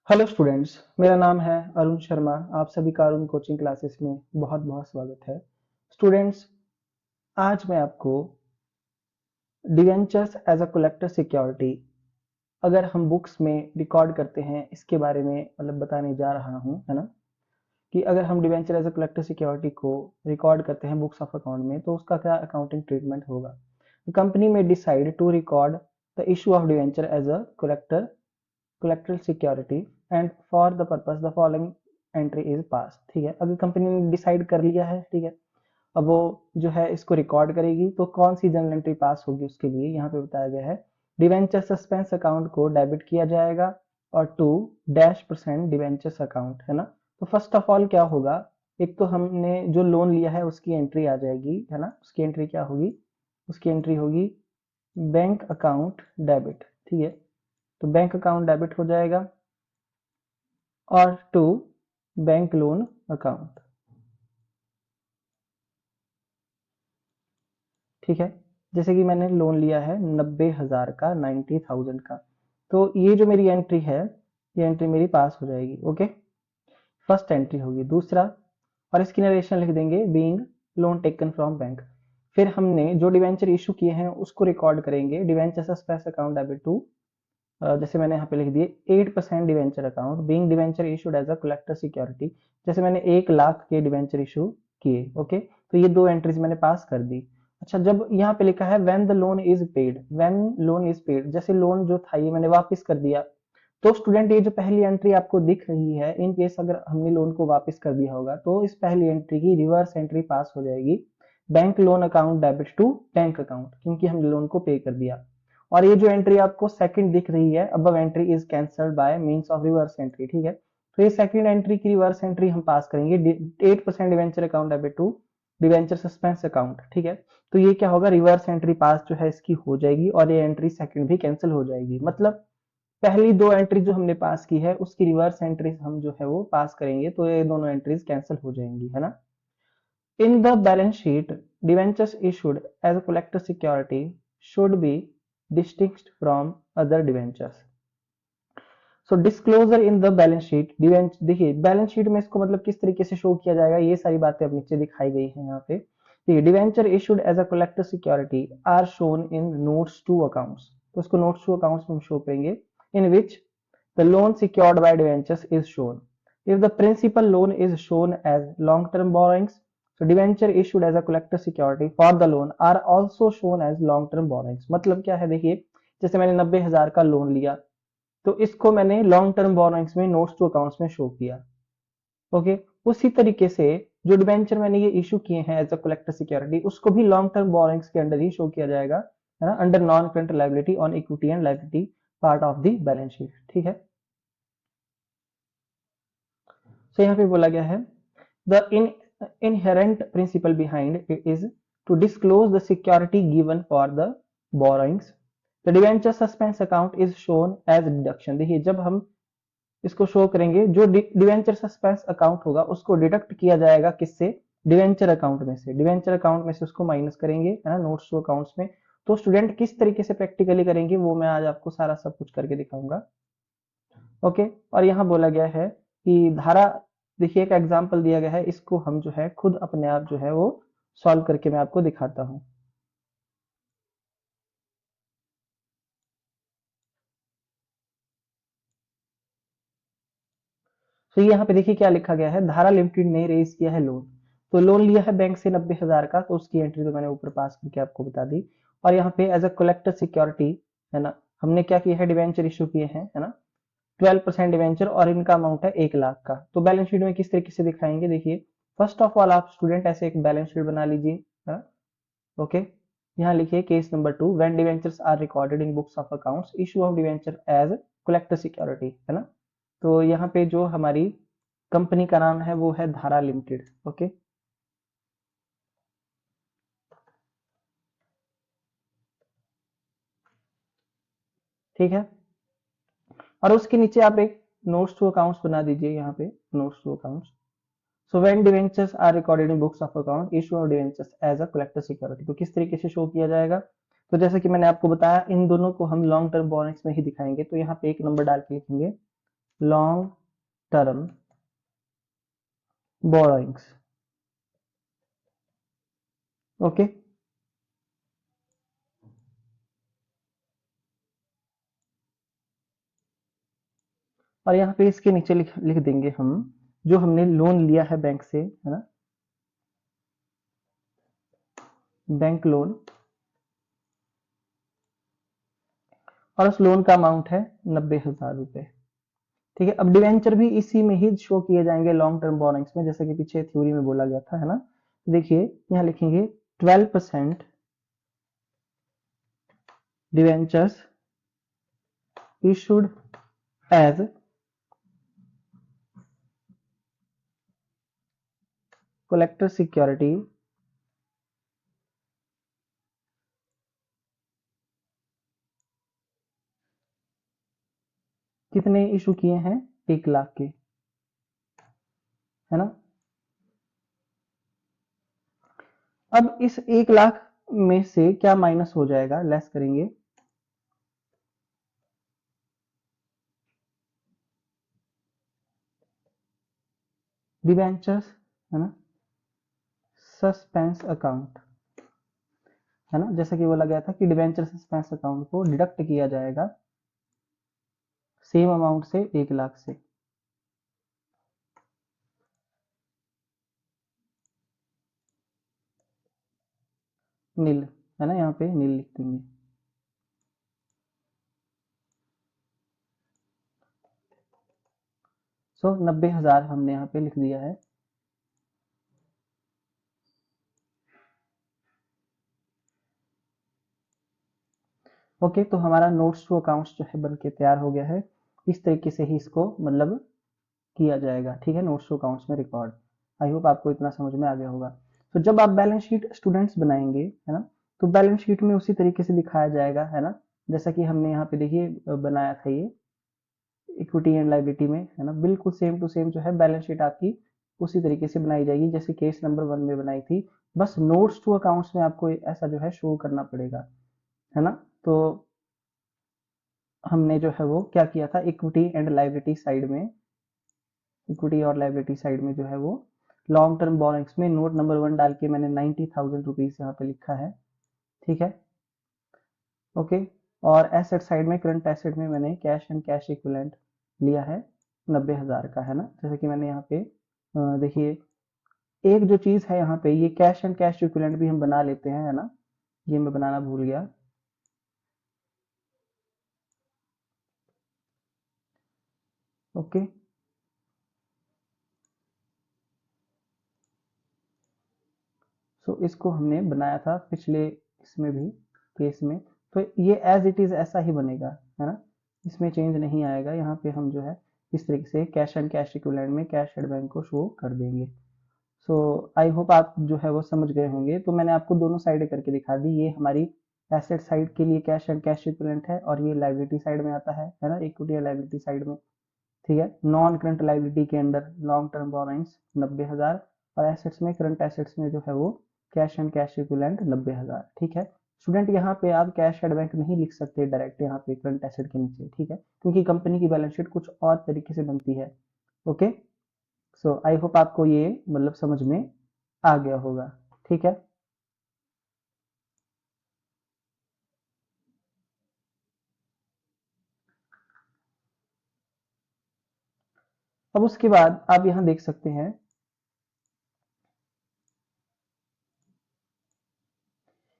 Hello students, मेरा नाम है अरुण शर्मा। आप सभी का अरुण कोचिंग क्लासेस में बहुत बहुत स्वागत है। स्टूडेंट्स, आज मैं आपको debentures as a collateral security, अगर हम बुक्स में रिकॉर्ड करते हैं, इसके बारे में बताने जा रहा हूं, है ना। कि अगर हम debenture as a collateral security को रिकॉर्ड करते हैं बुक्स ऑफ अकाउंट में, तो उसका क्या अकाउंटिंग ट्रीटमेंट होगा। कंपनी में decide to record the issue of debenture as a collateral collateral security and for the purpose the following entry is passed। ठीक है, अगर कंपनी ने डिसाइड कर लिया है, ठीक है, अब वो जो है इसको रिकॉर्ड करेगी, तो कौन सी जर्नल एंट्री पास होगी उसके लिए यहाँ पे बताया गया है। डिवेंचर सस्पेंस अकाउंट को डेबिट किया जाएगा और 2% डिवेंचर्स अकाउंट, है ना। तो फर्स्ट ऑफ ऑल क्या होगा, एक तो हमने जो लोन लिया है उसकी एंट्री आ जाएगी, है ना। उसकी एंट्री क्या होगी, उसकी एंट्री होगी बैंक अकाउंट डेबिट। ठीक है, तो बैंक अकाउंट डेबिट हो जाएगा और टू बैंक लोन अकाउंट। ठीक है, जैसे कि मैंने लोन लिया है 90,000 का, 90,000 का, तो ये जो मेरी एंट्री है, ये एंट्री मेरी पास हो जाएगी। ओके, फर्स्ट एंट्री होगी। दूसरा, और इसकी नरेशन लिख देंगे being loan taken from bank. फिर हमने जो डिवेंचर इशू किए हैं उसको रिकॉर्ड करेंगे। Debenture suspense account debit to, जैसे मैंने यहाँ पे लिख दिए 8% debenture account being debenture issued as a collateral security. जैसे मैंने 1 लाख के डिवेंचर इशू किए। ओके, तो ये दो एंट्रीज मैंने पास कर दी। अच्छा, जब यहाँ पे लिखा है when the loan is paid, when loan is paid, जैसे लोन जो था ये मैंने वापस कर दिया, तो स्टूडेंट ये जो पहली एंट्री आपको दिख रही है, इन केस अगर हमने लोन को वापस कर दिया होगा तो इस पहली एंट्री की रिवर्स एंट्री पास हो जाएगी, bank loan account debit to bank account, क्योंकि हमने लोन को पे कर दिया। और ये जो एंट्री आपको सेकंड दिख रही है, above entry is cancelled by means of reverse entry. ठीक है, तो ये सेकंड एंट्री की रिवर्स एंट्री हम पास करेंगे 8% debenture account debit to debenture suspense account. ठीक है, तो ये क्या होगा, रिवर्स एंट्री पास जो है इसकी हो जाएगी और ये एंट्री सेकंड भी कैंसिल हो जाएगी। मतलब पहली दो एंट्री जो हमने पास की है उसकी रिवर्स एंट्री हम जो है वो पास करेंगे, तो ये दोनों एंट्रीज कैंसिल हो जाएंगी, है ना। In the balance sheet, debentures issued as a collector security should be distinct from other debentures. So disclosure in the balance sheet, देखिए बैलेंस शीट में इसको किस तरीके से शो किया जाएगा, ये सारी बातें अब नीचे दिखाई गई हैं यहाँ पे। देखिए, debenture issued as a collateral security are shown in notes to accounts, तो इसको नोट्स टू अकाउंट्स में हम शो करेंगे। In which the loan secured by debentures is shown. If the principal loan is shown as long term borrowings, so debenture issued as a collector security for the loan are also shown as long term borrowings। मतलब क्या है, देखिए जैसे मैंने 90,000 का loan लिया, तो इसको मैंने लॉन्ग टर्म बोरोइंग्स में नोट्स टू अकाउंट्स में शो किया। ओके, उसी तरीके से जो डिबेंचर मैंने ये इशू किए हैं एज अ कलेक्टर सिक्योरिटी, उसको भी लॉन्ग टर्म बोरोइंग्स के अंडर ही शो किया जाएगा, है ना, under non current liability on equity and liability part of the balance sheet. ठीक है, तो यहाँ पे बोला गया है the inherent principle behind it is to disclose the security given for the borrowings। The debenture suspense account is shown as deduction। देखिए, जब हम इसको शो करेंगे, जो डिवेंचर सस्पेंस अकाउंट होगा उसको डिडक्ट किया जाएगा, किससे, डिवेंचर अकाउंट में से। डिवेंचर अकाउंट में से उसको माइनस करेंगे, है ना, नोट्स टू अकाउंट्स में। तो स्टूडेंट किस तरीके से प्रैक्टिकली करेंगे वो मैं आज आपको सारा सब कुछ करके दिखाऊंगा। ओके, और यहाँ बोला गया है कि धारा, देखिए एक एग्जांपल दिया गया है, इसको हम जो है खुद अपने आप जो है वो सॉल्व करके मैं आपको दिखाता हूँ। तो यहाँ पे देखिए क्या लिखा गया है, धारा लिमिटेड ने रेज किया है लोन। तो लोन लिया है बैंक से 90,000 का, तो उसकी एंट्री तो मैंने ऊपर पास करके आपको बता दी। और यहाँ पे एज अ कलेक्टर सिक्योरिटी, है ना, हमने क्या किया है, डिवेंचर इशू किए हैं, है ना, 12% डिवेंचर, और इनका अमाउंट है 1 लाख का। तो बैलेंस शीट में किस तरीके से दिखाएंगे, देखिए फर्स्ट ऑफ ऑल आप स्टूडेंट ऐसे एक बैलेंस शीट बना लीजिए, है ना। ओके, यहाँ लिखिए case number 2, when debentures are recorded in books of accounts, issue of debenture as collateral security, है ना। तो यहाँ पे जो हमारी कंपनी का नाम है वो है धारा लिमिटेड। ओके, ठीक है, और उसके नीचे आप एक नोट्स टू अकाउंट्स बना दीजिए, यहाँ पे notes to accounts. So when debentures are recorded in books of account, issue of debentures as a collateral security, तो किस तरीके से शो किया जाएगा। तो जैसे कि मैंने आपको बताया, इन दोनों को हम लॉन्ग टर्म बोरोइंग्स में ही दिखाएंगे। तो यहाँ पे एक नंबर डाल के लिखेंगे लॉन्ग टर्म बोरोइंग्स। ओके, और यहाँ पे इसके नीचे लिख देंगे हम जो हमने लोन लिया है बैंक से, है ना, बैंक लोन, और उस लोन का अमाउंट है 90,000 रुपए। ठीक है, अब डिवेंचर भी इसी में ही शो किए जाएंगे लॉन्ग टर्म बोरोइंग्स में, जैसे कि पीछे थ्योरी में बोला गया था, है ना। देखिए यहाँ लिखेंगे 12% debentures issued as collector security कितने इशू किए हैं, 1 लाख के, है ना। अब इस 1 लाख में से क्या माइनस हो जाएगा, लेस करेंगे, डिवेंचर्स, है ना, सस्पेंस अकाउंट, है ना, जैसा कि बोला गया था कि डिवेंचर सस्पेंस अकाउंट को डिडक्ट किया जाएगा सेम अमाउंट से, 1 लाख से। नील, है ना, यहाँ पे नील लिख देंगे। सो 90,000 हमने यहाँ पे लिख दिया है। ओके, तो हमारा नोट्स टू अकाउंट्स जो है बन के तैयार हो गया है। इस तरीके से ही इसको मतलब किया जाएगा, ठीक है, नोट्स टू अकाउंट्स में रिकॉर्ड। आई होप आपको इतना समझ में आ गया होगा। तो जब आप बैलेंस शीट स्टूडेंट्स बनाएंगे, है ना, तो बैलेंस शीट में उसी तरीके से दिखाया जाएगा, है ना, जैसा कि हमने यहाँ पे देखिए बनाया था ये इक्विटी एंड लायबिलिटी में, है ना, बिल्कुल सेम टू सेम जो है बैलेंस शीट आपकी उसी तरीके से बनाई जाएगी जैसे केस नंबर 1 में बनाई थी। बस नोट्स टू अकाउंट्स में आपको ऐसा जो है शो करना पड़ेगा, है ना। तो हमने जो है वो क्या किया था, इक्विटी एंड लायबिलिटी साइड में, इक्विटी और लायबिलिटी साइड में जो है वो लॉन्ग टर्म बोरोइंग्स में नोट नंबर 1 डाल के मैंने 90,000 रुपीज यहाँ पे लिखा है, ठीक है। ओके, और एसेट साइड में, करंट एसेट में मैंने कैश एंड कैश इक्विवेलेंट लिया है 90,000 का, है ना, जैसे कि मैंने यहाँ पे देखिए एक जो चीज है यहाँ पे, ये कैश एंड कैश इक्विवेलेंट भी हम बना लेते हैं, है ना, ये मैं बनाना भूल गया। ओके, सो इसको हमने बनाया था पिछले इसमें भी केस में, तो ये एज इट इज ऐसा ही बनेगा, है ना, इसमें चेंज नहीं आएगा। यहाँ पे हम जो है इस तरीके से कैश एंड कैश इक्विवेलेंट में कैश एट बैंक को शो कर देंगे। सो आई होप आप जो है वो समझ गए होंगे। तो मैंने आपको दोनों साइड करके दिखा दी, ये हमारी एसेट साइड के लिए कैश एंड कैश इक्विवेलेंट है, और ये लायबिलिटी साइड में आता है ना, इक्विटी और लायबिलिटी साइड में, ठीक है। नॉन करंट लायबिलिटी के अंदर लॉन्ग टर्म बोरोइंग्स 90,000, और एसेट्स में, करंट एसेट्स में जो है वो कैश एंड कैश इक्विवेलेंट 90,000, ठीक है। स्टूडेंट यहाँ पे आप कैश एट बैंक नहीं लिख सकते डायरेक्ट यहाँ पे करंट एसेट के नीचे, ठीक है, क्योंकि कंपनी की बैलेंस शीट कुछ और तरीके से बनती है। ओके, सो आई होप आपको ये मतलब समझ में आ गया होगा, ठीक है। अब उसके बाद आप यहाँ देख सकते हैं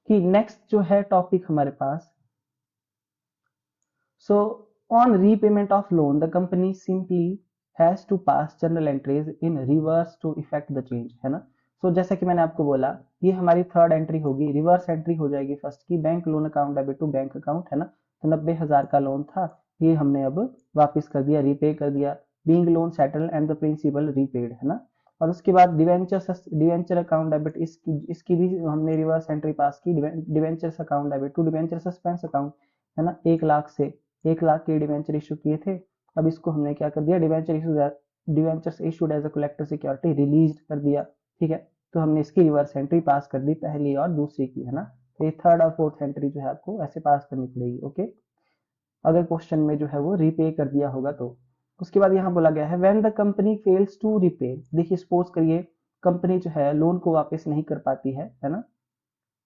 कि नेक्स्ट जो है टॉपिक हमारे पास, so on repayment of loan the company simply has to pass journal entries in reverse to effect the change, है ना। सो जैसा कि मैंने आपको बोला, ये हमारी थर्ड एंट्री होगी, रिवर्स एंट्री हो जाएगी फर्स्ट की, bank loan account debit to bank account, है ना। तो 90,000 का लोन था, ये हमने अब वापस कर दिया, रीपे कर दिया, being loan settle and the principal repaid, है ना। और उसके बाद डिवेंचर अकाउंट डेबिट, इसकी भी हमने रिवर्स एंट्री पास की, debentures account debit to debenture suspense account, है ना, 1 लाख से 1 लाख के डिवेंचर इशू किए थे, अब इसको हमने क्या कर दिया, debentures issued as a collateral security release कर दिया, ठीक है। तो हमने इसकी रिवर्स एंट्री पास कर दी, पहली और दूसरी की, है ना। तो ये थर्ड और फोर्थ एंट्री जो है आपको ऐसे पास करनी पड़ेगी। ओके, अगर क्वेश्चन में जो है वो रीपे कर दिया होगा तो। उसके बाद यहाँ बोला गया है when the company fails to repay, देखिए सपोज करिए कंपनी जो है लोन को वापस नहीं कर पाती है ना,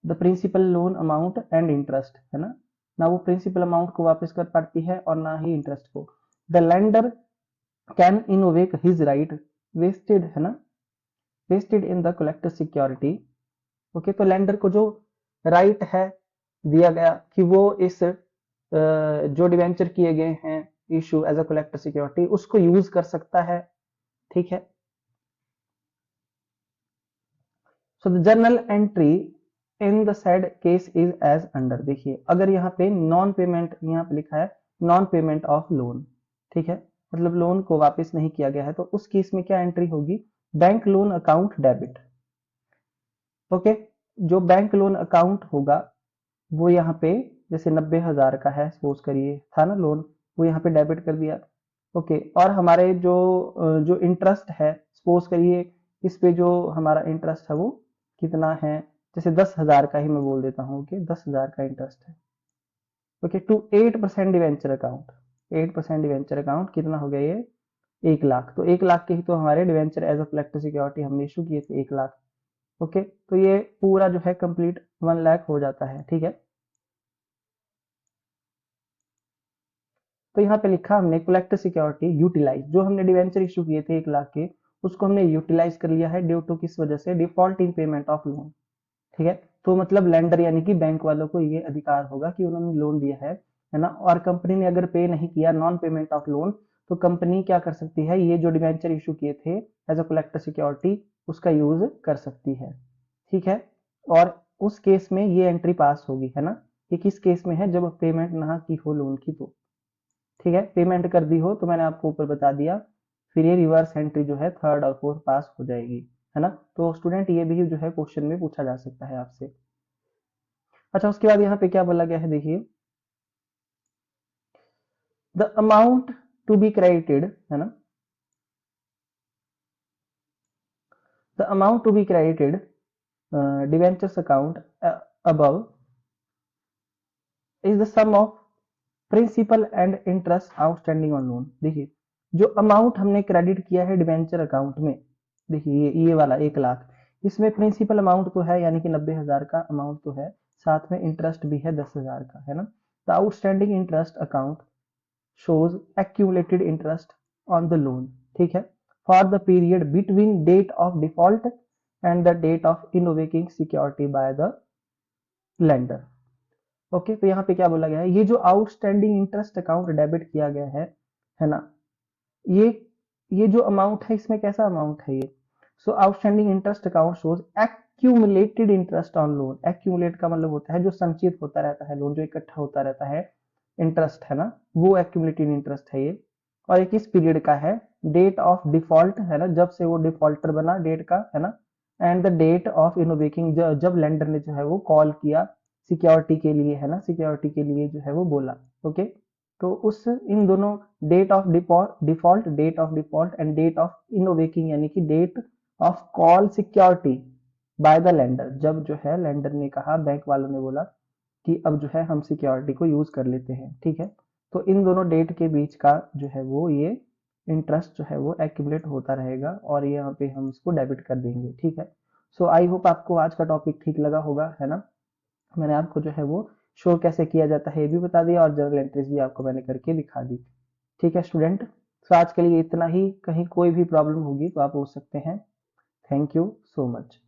the principal loan amount and interest, है ना वो प्रिंसिपल अमाउंट को वापस कर पाती है और ना ही इंटरेस्ट को। The lender can innovate his right vested, है ना, vested in the collateral security. Okay, तो लेंडर को जो राइट है दिया गया कि वो इस जो डिवेंचर किए गए हैं issue as a collateral security उसको यूज कर सकता है, ठीक है। So the journal entry in the said case is as under, देखिए अगर यहाँ पे नॉन पेमेंट, यहाँ पे लिखा है नॉन पेमेंट ऑफ लोन, ठीक है, मतलब लोन को वापस नहीं किया गया है, तो उस केस में क्या एंट्री होगी, bank loan account debit. Okay, जो बैंक लोन अकाउंट होगा वो यहाँ पे जैसे 90,000 का है सपोज करिए था ना लोन, वो यहाँ पे डेबिट कर दिया। ओके, और हमारे जो इंटरेस्ट है सपोज करिए इस पे जो हमारा इंटरेस्ट है वो कितना है, जैसे 10,000 का ही मैं बोल देता हूँ, ओके 10,000 का इंटरेस्ट है। Okay, to 8% debenture account, 8% debenture account कितना हो गया ये 1 लाख, तो 1 लाख के ही तो हमारे debenture as a collateral security हमने इशू किए थे 1 लाख। ओके, तो ये पूरा जो है कंप्लीट 1 लाख हो जाता है, ठीक है। तो यहाँ पे लिखा हमने कलेक्टर सिक्योरिटी यूटिलाइज, जो हमने डिवेंचर इशू किए थे 1 लाख के उसको हमने यूटिलाइज कर लिया है ड्यू टू किस वजह से, default in payment of loan, ठीक है। तो मतलब लेंडर यानी कि बैंक वालों को ये अधिकार होगा कि उन्होंने लोन दिया है ना, और कंपनी ने अगर पे नहीं किया नॉन पेमेंट ऑफ लोन, तो कंपनी क्या कर सकती है, ये जो डिवेंचर इशू किए थे एज अ कलेक्टर सिक्योरिटी उसका यूज कर सकती है, ठीक है। और उस केस में ये एंट्री पास होगी, है ना, ये किस केस में है, जब पेमेंट ना की हो लोन की, तो ठीक है, पेमेंट कर दी हो तो मैंने आपको ऊपर बता दिया, फिर ये रिवर्स एंट्री जो है थर्ड और फोर्थ पास हो जाएगी, है ना। तो स्टूडेंट ये भी जो है क्वेश्चन में पूछा जा सकता है आपसे। अच्छा, उसके बाद यहाँ पे क्या बोला गया है, देखिए the amount to be credited, है ना, the amount to be credited debentures account above is the sum of principal and interest outstanding on loan. देखिए जो अमाउंट हमने क्रेडिट किया है डिवेंचर अकाउंट में, देखिए ये वाला 1 लाख, इसमें प्रिंसिपल अमाउंट तो है यानी कि 90,000 का अमाउंट तो है, साथ में इंटरेस्ट भी है 10,000 का, है ना। The outstanding interest account shows accumulated interest on the loan, ठीक है, for the period between date of default and the date of invoking security by the lender। Okay, तो यहाँ पे क्या बोला गया है, ये जो आउटस्टैंडिंग इंटरेस्ट अकाउंट डेबिट किया गया है ना, ये ये जो अमाउंट है इसमें कैसा अमाउंट है ये, so outstanding interest account shows accumulated interest on loan, accumulate का मतलब होता है जो संचित होता रहता है, लोन जो इकट्ठा होता रहता है, इंटरेस्ट है ना, वो एक्यूमुलेटेड इंटरेस्ट है ये, और ये किस पीरियड का है, डेट ऑफ डिफॉल्ट, है ना, जब से वो डिफॉल्टर बना डेट का, है ना, एंड द डेट ऑफ इनोवेकिंग, जब लेंडर ने जो है वो कॉल किया सिक्योरिटी के लिए, है ना, सिक्योरिटी के लिए जो है वो बोला। ओके, तो उस इन दोनों date of default, date of default and date of invoking यानी कि date of call security by the lender, जब जो है लेंडर ने कहा, बैंक वालों ने बोला कि अब जो है हम सिक्योरिटी को यूज कर लेते हैं, ठीक है। तो इन दोनों डेट के बीच का जो है वो ये इंटरेस्ट जो है वो एक्यूमुलेट होता रहेगा और यहाँ पे हम इसको डेबिट कर देंगे, ठीक है। सो आई होप आपको आज का टॉपिक ठीक लगा होगा, है ना। मैंने आपको जो है वो शो कैसे किया जाता है ये भी बता दिया और जर्नल एंट्रीज भी आपको मैंने करके दिखा दी, ठीक है स्टूडेंट। तो आज के लिए इतना ही, कहीं कोई भी प्रॉब्लम होगी तो आप पूछ सकते हैं। Thank you so much.